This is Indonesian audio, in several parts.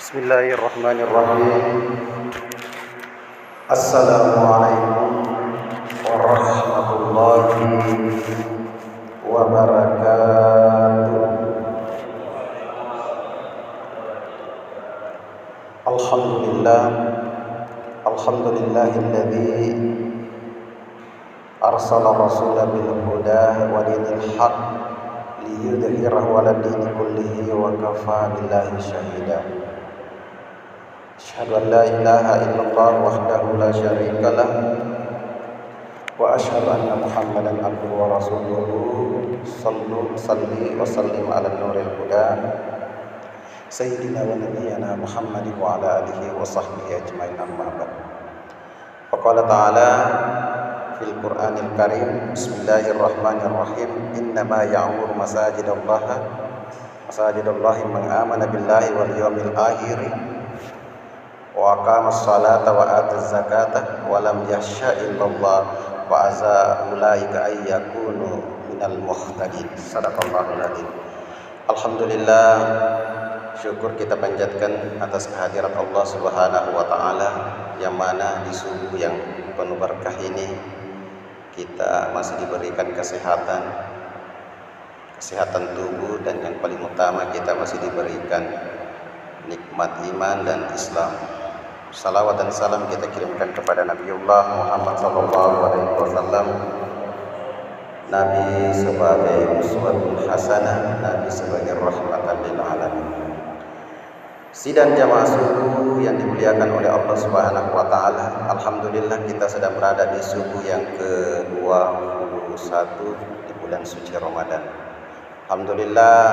Bismillahirrahmanirrahim. Assalamualaikum warahmatullahi wabarakatuh. Alhamdulillah, alhamdulillahilladzi arsala rasulahu bil huda wa dinil haq liyudhhirahu 'ala dini kullihi wa kafa billahi shahida. Asyhadu an la ilaha illallah wahdahu la syarika lah wa asyhadu anna Muhammadan abduhu wa rasuluhu. Salli wa sallim ala nuril huda sayyidina wa nabiyyina Muhammadin wa ala alihi wa sahbihi ajmain, amma ba'd. Faqala ta'ala fil Qur'anil Karim, bismillahirrahmanirrahim, innama ya'muru masajidallahi man amana billahi wal yawmil akhir wa aqamas salata wa ataz zakata wa lam yakhsha illallah wa aza ulaika ay yakunu minal muhtadin. Sadaqallahul adzim. Alhamdulillah, syukur kita panjatkan atas kehadirat Allah Subhanahu wa taala, yang mana di subuh yang penuh berkah ini kita masih diberikan kesehatan tubuh, dan yang paling utama kita masih diberikan nikmat iman dan Islam. Salawat dan salam kita kirimkan kepada Nabiullah Muhammad SAW, Nabi sebagai uswatun hasanah, Nabi sebagai rahmatan lil alamin. Sidang jamaah subuh yang dimuliakan oleh Allah Subhanahu wa taala, alhamdulillah kita sedang berada di subuh yang ke-21 di bulan suci Ramadan. Alhamdulillah,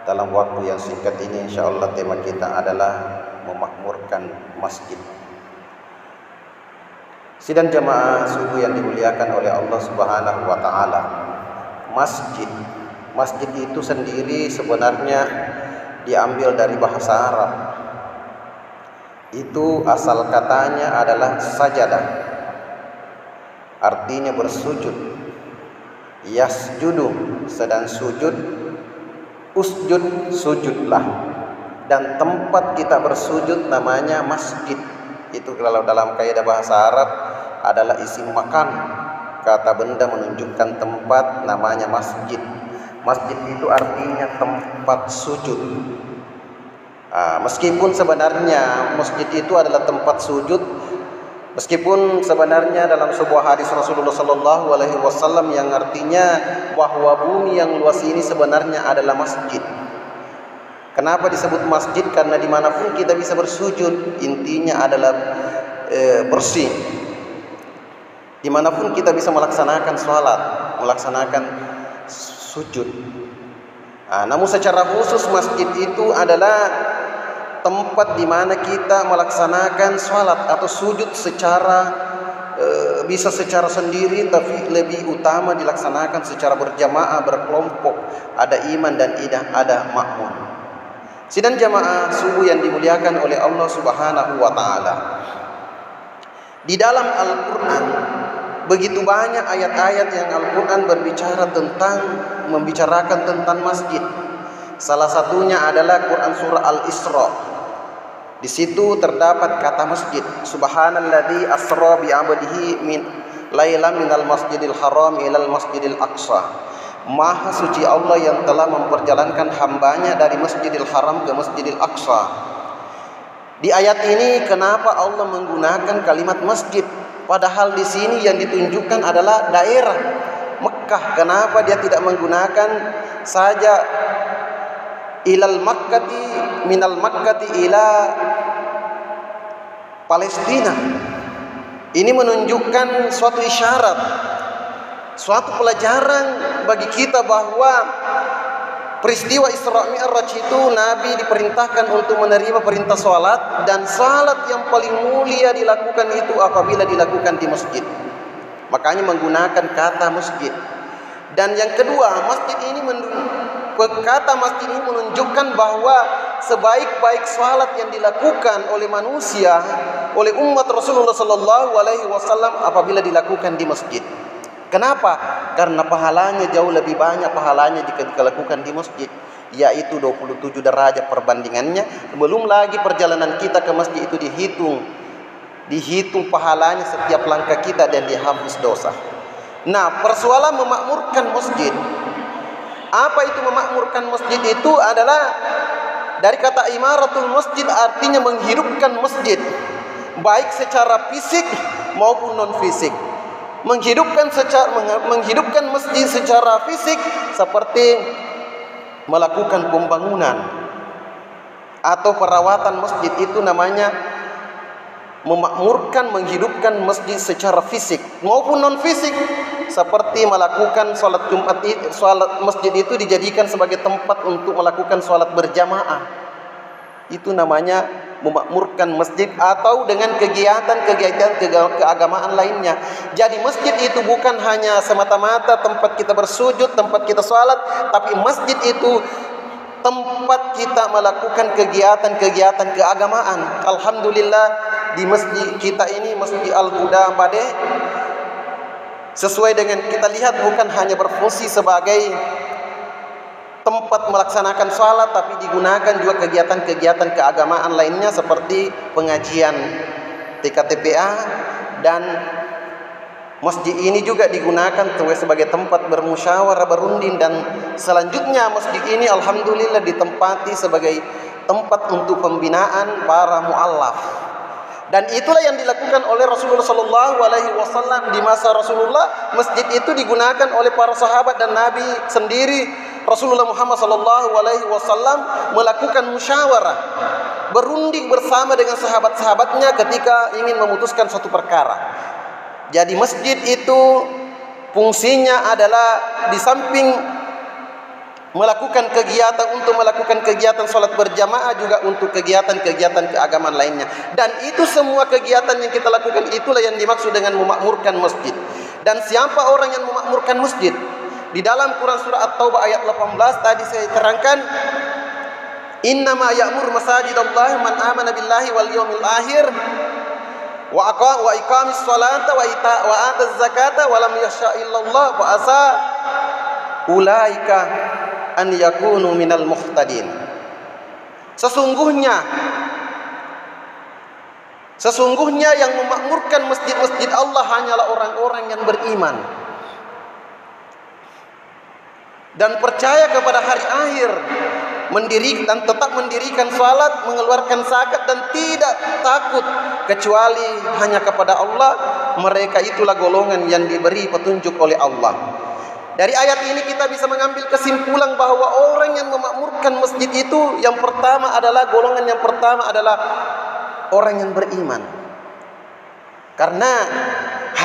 dalam waktu yang singkat ini insyaallah tema kita adalah memakmurkan masjid. Sidang jamaah subuh yang dimuliakan oleh Allah Subhanahu wa taala, masjid itu sendiri sebenarnya diambil dari bahasa Arab. Itu asal katanya adalah sajadah, artinya bersujud. Yasjudu, sedang sujud. Usjud, sujudlah. Dan tempat kita bersujud namanya masjid. Itu kalau dalam kaidah bahasa Arab adalah isim makan, kata benda menunjukkan tempat, namanya masjid. Masjid itu artinya tempat sujud. Meskipun sebenarnya masjid itu adalah tempat sujud, meskipun sebenarnya dalam sebuah hadis Rasulullah SAW yang artinya bahwa bumi yang luas ini sebenarnya adalah masjid. Kenapa disebut masjid? Karena dimanapun kita bisa bersujud, intinya adalah bersih. Dimanapun kita bisa melaksanakan sholat, melaksanakan sujud. Namun secara khusus masjid itu adalah tempat di mana kita melaksanakan sholat atau sujud secara bisa secara sendiri, tapi lebih utama dilaksanakan secara berjamaah, berkelompok. Ada iman dan ada makmum. Sidang jamaah subuh yang dimuliakan oleh Allah Subhanahu wa taala, di dalam Al-Qur'an begitu banyak ayat-ayat yang Al-Qur'an membicarakan tentang masjid. Salah satunya adalah Quran surah Al-Isra. Di situ terdapat kata masjid. Subhanalladzi asra bi 'abdihi min lailan minal masjidil haram ilal masjidil aqsa. Maha suci Allah yang telah memperjalankan hambanya dari Masjidil Haram ke Masjidil Aqsa. Di ayat ini kenapa Allah menggunakan kalimat masjid, padahal di sini yang ditunjukkan adalah daerah Mekah? Kenapa dia tidak menggunakan saja ilal makkati minal makkati ila Palestina? Ini menunjukkan suatu isyarat, suatu pelajaran bagi kita bahwa peristiwa Isra Mi'raj itu Nabi diperintahkan untuk menerima perintah salat, dan salat yang paling mulia dilakukan itu apabila dilakukan di masjid. Makanya menggunakan kata masjid. Dan yang kedua, kata masjid ini menunjukkan bahwa sebaik-baik salat yang dilakukan oleh manusia, oleh umat Rasulullah SAW apabila dilakukan di masjid. Kenapa? Karena pahalanya jauh lebih banyak pahalanya jika dilakukan di masjid. yaitu 27 derajat perbandingannya. Belum lagi perjalanan kita ke masjid itu dihitung pahalanya setiap langkah kita dan dihapus dosa. Nah, persoalan memakmurkan masjid. Apa itu memakmurkan masjid? Itu adalah dari kata imaratul masjid, artinya menghidupkan masjid, baik secara fisik maupun non fisik. Menghidupkan masjid secara fisik seperti melakukan pembangunan atau perawatan masjid, itu namanya memakmurkan, menghidupkan masjid secara fisik maupun non fisik, seperti melakukan sholat Jumat. Sholat masjid itu dijadikan sebagai tempat untuk melakukan sholat berjamaah, itu namanya memakmurkan masjid, atau dengan kegiatan keagamaan lainnya. Jadi masjid itu bukan hanya semata-mata tempat kita bersujud, tempat kita sholat, tapi masjid itu tempat kita melakukan kegiatan keagamaan. Alhamdulillah, di masjid kita ini, Masjid Al-Huda Bade, sesuai dengan kita lihat, bukan hanya berfungsi sebagai tempat melaksanakan sholat, tapi digunakan juga kegiatan keagamaan lainnya seperti pengajian TKTPA, dan masjid ini juga digunakan sebagai tempat bermusyawarah, berunding, dan selanjutnya masjid ini alhamdulillah ditempati sebagai tempat untuk pembinaan para mu'allaf. Dan itulah yang dilakukan oleh Rasulullah SAW di masa Rasulullah. Masjid itu digunakan oleh para sahabat dan Nabi sendiri. Rasulullah Muhammad SAW melakukan musyawarah, berunding bersama dengan sahabat-sahabatnya ketika ingin memutuskan suatu perkara. Jadi masjid itu fungsinya adalah di samping melakukan kegiatan sholat berjamaah, juga untuk kegiatan keagamaan lainnya. Dan itu semua kegiatan yang kita lakukan, itulah yang dimaksud dengan memakmurkan masjid. Dan siapa orang yang memakmurkan masjid? Di dalam Quran surah At-Taubah ayat 18 tadi saya terangkan, innama ya'mur masajidallahi man amana billahi wal yawmil akhir wa iqamis salata wa ataz zakata wa lam yasha illallah wa asa ulaika an yakunu minal muhtadin. Sesungguhnya yang memakmurkan masjid-masjid Allah hanyalah orang-orang yang beriman dan percaya kepada hari akhir, dan tetap mendirikan salat, mengeluarkan zakat, dan tidak takut kecuali hanya kepada Allah. Mereka itulah golongan yang diberi petunjuk oleh Allah. Dari ayat ini kita bisa mengambil kesimpulan bahwa orang yang memakmurkan masjid itu, golongan yang pertama adalah orang yang beriman. Karena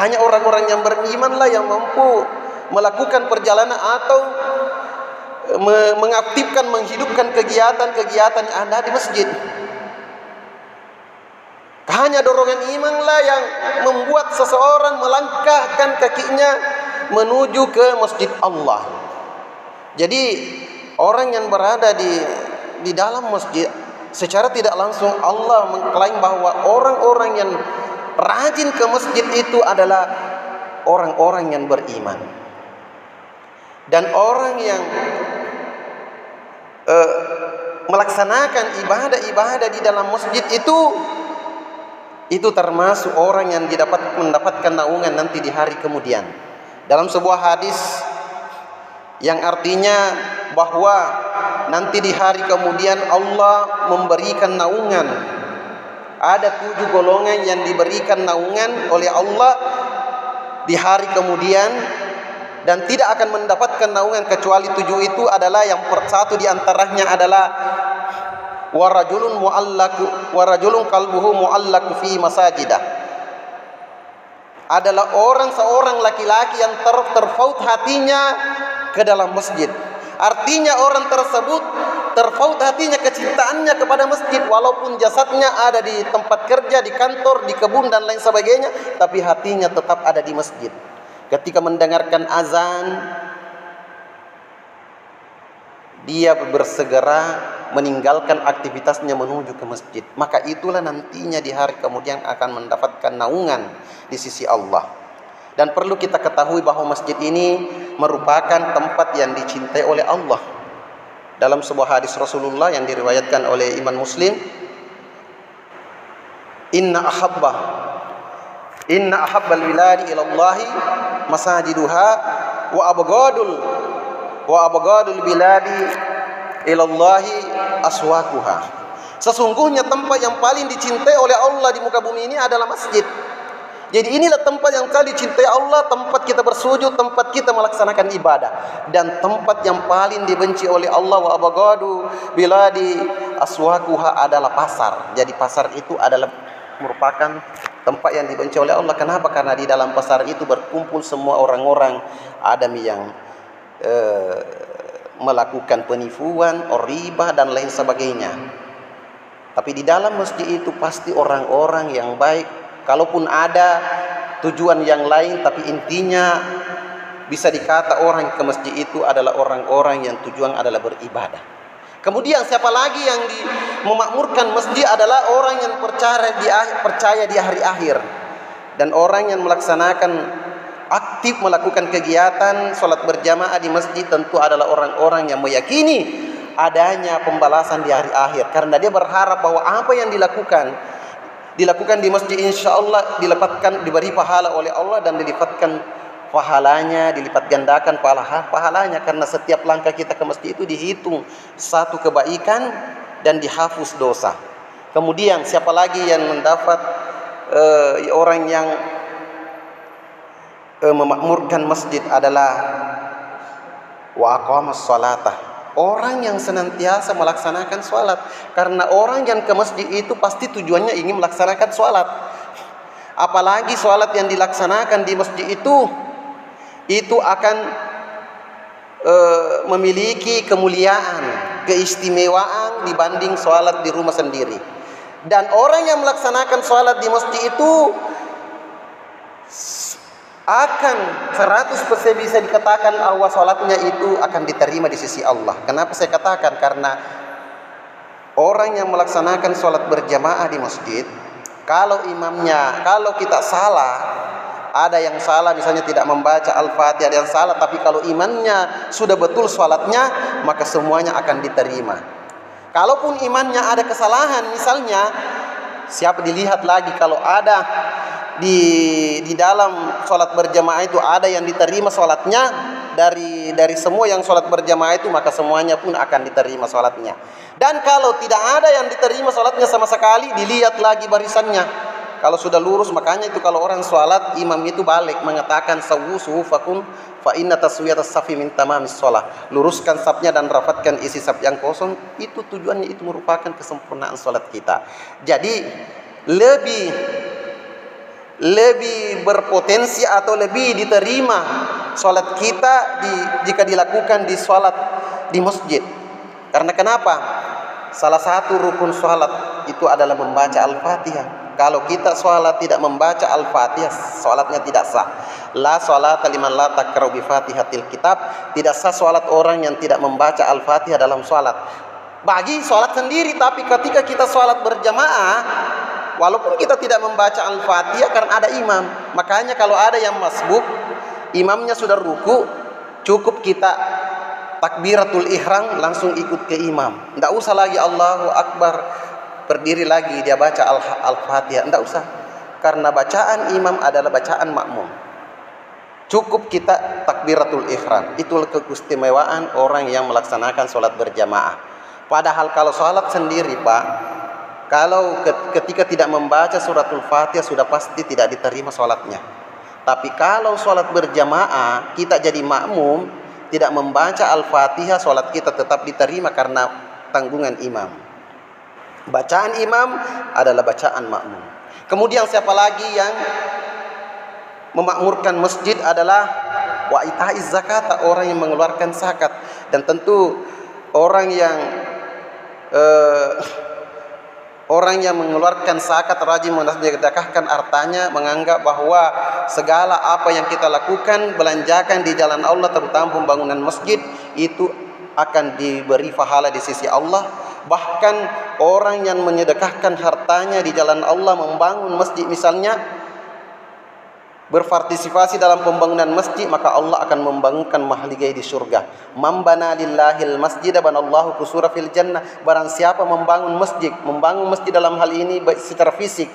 hanya orang-orang yang berimanlah yang mampu melakukan perjalanan atau mengaktifkan, menghidupkan kegiatan yang ada di masjid. Hanya dorongan imanlah yang membuat seseorang melangkahkan kakinya menuju ke masjid Allah. Jadi orang yang berada di dalam masjid, secara tidak langsung Allah mengklaim bahwa orang-orang yang rajin ke masjid itu adalah orang-orang yang beriman. Dan orang yang melaksanakan ibadah-ibadah di dalam masjid itu termasuk orang yang mendapatkan naungan nanti di hari kemudian. Dalam sebuah hadis yang artinya bahwa nanti di hari kemudian Allah memberikan naungan. Ada 7 golongan yang diberikan naungan oleh Allah di hari kemudian, dan tidak akan mendapatkan naungan kecuali 7 itu adalah, yang satu di antaranya adalah warajulun qalbuhu mu'allaku fi masajidah. Adalah seorang laki-laki yang terpaut hatinya ke dalam masjid. Artinya orang tersebut terpaut hatinya, kecintaannya kepada masjid, walaupun jasadnya ada di tempat kerja, di kantor, di kebun dan lain sebagainya, tapi hatinya tetap ada di masjid. Ketika mendengarkan azan, dia bersegera meninggalkan aktivitasnya menuju ke masjid. Maka itulah nantinya di hari kemudian akan mendapatkan naungan di sisi Allah. Dan perlu kita ketahui bahwa masjid ini merupakan tempat yang dicintai oleh Allah. dalam sebuah hadis Rasulullah yang diriwayatkan oleh Imam Muslim, inna ahabbal biladi ilallahi masajiduha wa abghadul biladi ilallahi aswaquha. Sesungguhnya tempat yang paling dicintai oleh Allah di muka bumi ini adalah masjid. Jadi inilah tempat yang paling dicintai Allah, tempat kita bersujud, tempat kita melaksanakan ibadah. Dan tempat yang paling dibenci oleh Allah, wa abghadu biladi aswaquha, adalah pasar. Jadi pasar itu adalah merupakan tempat yang dibenci oleh Allah. Kenapa? Karena di dalam pasar itu berkumpul semua orang-orang Adam yang melakukan penipuan, riba dan lain sebagainya. Tapi di dalam masjid itu pasti orang-orang yang baik. Kalaupun ada tujuan yang lain, tapi intinya bisa dikata orang ke masjid itu adalah orang-orang yang tujuan adalah beribadah. Kemudian siapa lagi yang memakmurkan masjid adalah orang yang percaya di hari akhir. Dan orang yang melaksanakan aktif melakukan kegiatan sholat berjamaah di masjid tentu adalah orang-orang yang meyakini adanya pembalasan di hari akhir, karena dia berharap bahwa apa yang dilakukan di masjid insya Allah diberi pahala oleh Allah, dan dilipatkan pahalanya, dilipat gandakan pahalanya, karena setiap langkah kita ke masjid itu dihitung satu kebaikan dan dihapus dosa. Kemudian siapa lagi yang mendapat orang yang memakmurkan masjid adalah wa aqamas salatah, orang yang senantiasa melaksanakan sholat. Karena orang yang ke masjid itu pasti tujuannya ingin melaksanakan sholat. Apalagi sholat yang dilaksanakan di masjid itu akan memiliki kemuliaan, keistimewaan dibanding sholat di rumah sendiri. Dan orang yang melaksanakan sholat di masjid itu akan 100% bisa dikatakan bahwa sholatnya itu akan diterima di sisi Allah. Kenapa saya katakan? Karena orang yang melaksanakan sholat berjamaah di masjid, kalau kita salah, ada yang salah misalnya tidak membaca Al-Fatihah, ada yang salah, tapi kalau imannya sudah betul sholatnya, maka semuanya akan diterima. Kalaupun imannya ada kesalahan, misalnya siapa dilihat lagi, kalau ada di dalam sholat berjamaah itu ada yang diterima sholatnya dari semua yang sholat berjamaah itu, maka semuanya pun akan diterima sholatnya. Dan kalau tidak ada yang diterima sholatnya sama sekali, dilihat lagi barisannya. Kalau sudah lurus, makanya itu kalau orang sholat, imam itu balik mengatakan sawwu suhufakum fa inna taswiyatas safi min tamamis sholah. Luruskan safnya dan rapatkan isi saf yang kosong. Itu tujuannya, itu merupakan kesempurnaan sholat kita. Jadi lebih berpotensi atau lebih diterima sholat kita jika dilakukan di sholat di masjid. Karena kenapa? Salah satu rukun sholat itu adalah membaca Al-Fatihah. Kalau kita sholat tidak membaca Al-Fatihah, sholatnya tidak sah. La sholata liman la taqra'u bi Fatihatil kitab. Tidak sah sholat orang yang tidak membaca Al-Fatihah dalam sholat. Bagi sholat sendiri, tapi ketika kita sholat berjamaah, walaupun kita tidak membaca Al-Fatihah karena ada imam. Makanya kalau ada yang masbuk, imamnya sudah ruku, cukup kita takbiratul ihram langsung ikut ke imam. Tidak usah lagi Allahu Akbar, berdiri lagi dia baca Al-Fatihah. Tidak usah. Karena bacaan imam adalah bacaan makmum. Cukup kita takbiratul ihram. Itulah keistimewaan orang yang melaksanakan sholat berjamaah. Padahal kalau sholat sendiri, Pak, kalau ketika tidak membaca suratul Fatihah sudah pasti tidak diterima sholatnya. Tapi kalau sholat berjamaah kita jadi makmum, tidak membaca Al-Fatihah, sholat kita tetap diterima karena tanggungan imam. Bacaan imam adalah bacaan makmum. Kemudian siapa lagi yang memakmurkan masjid adalah wa itaiz zakat, orang yang mengeluarkan zakat. Dan tentu orang yang mengeluarkan zakat, rajin mensedekahkan hartanya, menganggap bahwa segala apa yang kita lakukan, belanjakan di jalan Allah, terutama pembangunan masjid, itu akan diberi pahala di sisi Allah. Bahkan orang yang menyedekahkan hartanya di jalan Allah, membangun masjid misalnya, berpartisipasi dalam pembangunan masjid, maka Allah akan membangunkan mahligai di surga. Man bana lillahil masjid banallahu qusura fil jannah. Barang siapa membangun masjid dalam hal ini baik secara fisik,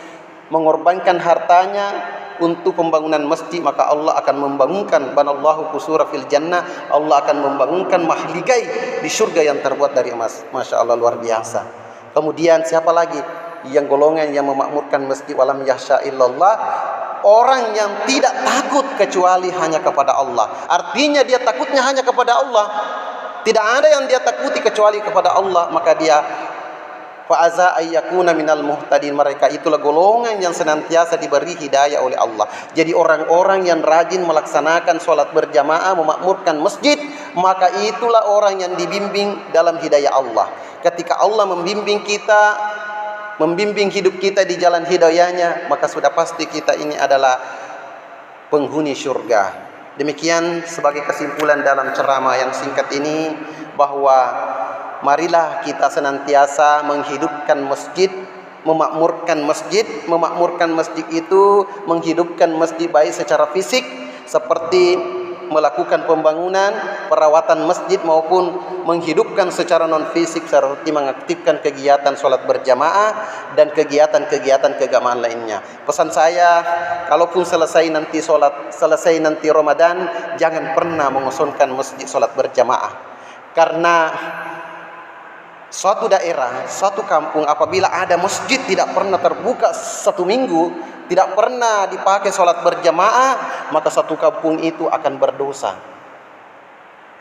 mengorbankan hartanya untuk pembangunan masjid, maka Allah akan membangunkan banallahu qusura fil jannah. Allah akan membangunkan mahligai di surga yang terbuat dari emas. Masya Allah, luar biasa. Kemudian siapa lagi yang golongan yang memakmurkan masjid? Walam yahsya illallah, orang yang tidak takut kecuali hanya kepada Allah. Artinya dia takutnya hanya kepada Allah. Tidak ada yang dia takuti kecuali kepada Allah. Maka dia fa'aza ayyakuna minal muhtadin. Mereka itulah golongan yang senantiasa diberi hidayah oleh Allah. Jadi orang-orang yang rajin melaksanakan sholat berjamaah, memakmurkan masjid, maka itulah orang yang dibimbing dalam hidayah Allah. Ketika Allah membimbing kita, membimbing hidup kita di jalan hidayahnya, maka sudah pasti kita ini adalah penghuni surga. Demikian sebagai kesimpulan dalam ceramah yang singkat ini, bahwa marilah kita senantiasa menghidupkan masjid, memakmurkan masjid. Memakmurkan masjid itu menghidupkan masjid baik secara fisik, seperti melakukan pembangunan, perawatan masjid, maupun menghidupkan secara non fisik seperti mengaktifkan kegiatan sholat berjamaah dan kegiatan-kegiatan keagamaan lainnya. Pesan saya, kalaupun selesai nanti Ramadan, jangan pernah mengosongkan masjid sholat berjamaah. Karena suatu daerah, suatu kampung, apabila ada masjid tidak pernah terbuka 1 minggu, tidak pernah dipakai sholat berjamaah, maka satu kampung itu akan berdosa.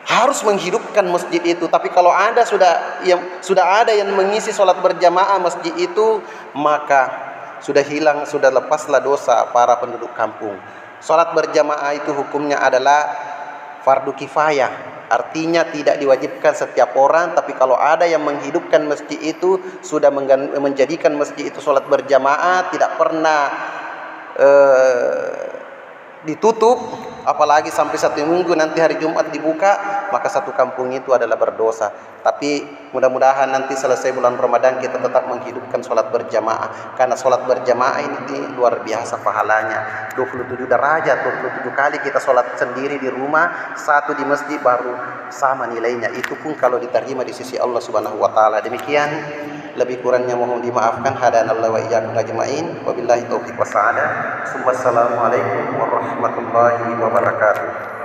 Harus menghidupkan masjid itu. Tapi kalau sudah ada yang mengisi sholat berjamaah masjid itu, maka sudah hilang, sudah lepaslah dosa para penduduk kampung. Sholat berjamaah itu hukumnya adalah fardu kifayah. Artinya tidak diwajibkan setiap orang, tapi kalau ada yang menghidupkan masjid itu, sudah menjadikan masjid itu sholat berjamaah, tidak pernah ditutup, apalagi sampai 1 minggu, nanti hari Jumat dibuka, maka satu kampung itu adalah berdosa. Tapi mudah-mudahan nanti selesai bulan Ramadan kita tetap menghidupkan sholat berjamaah, karena sholat berjamaah ini luar biasa pahalanya. 27 derajat, 27 kali kita sholat sendiri di rumah, 1 di masjid baru sama nilainya. Itu pun kalau diterima di sisi Allah Subhanahu wa taala. Demikian, lebih kurangnya mohon dimaafkan. Hadanallahu wa iyyakum ajmain. Wabillahi taufiq wassalam. Wassalamualaikum warahmatullahi wabarakatuh.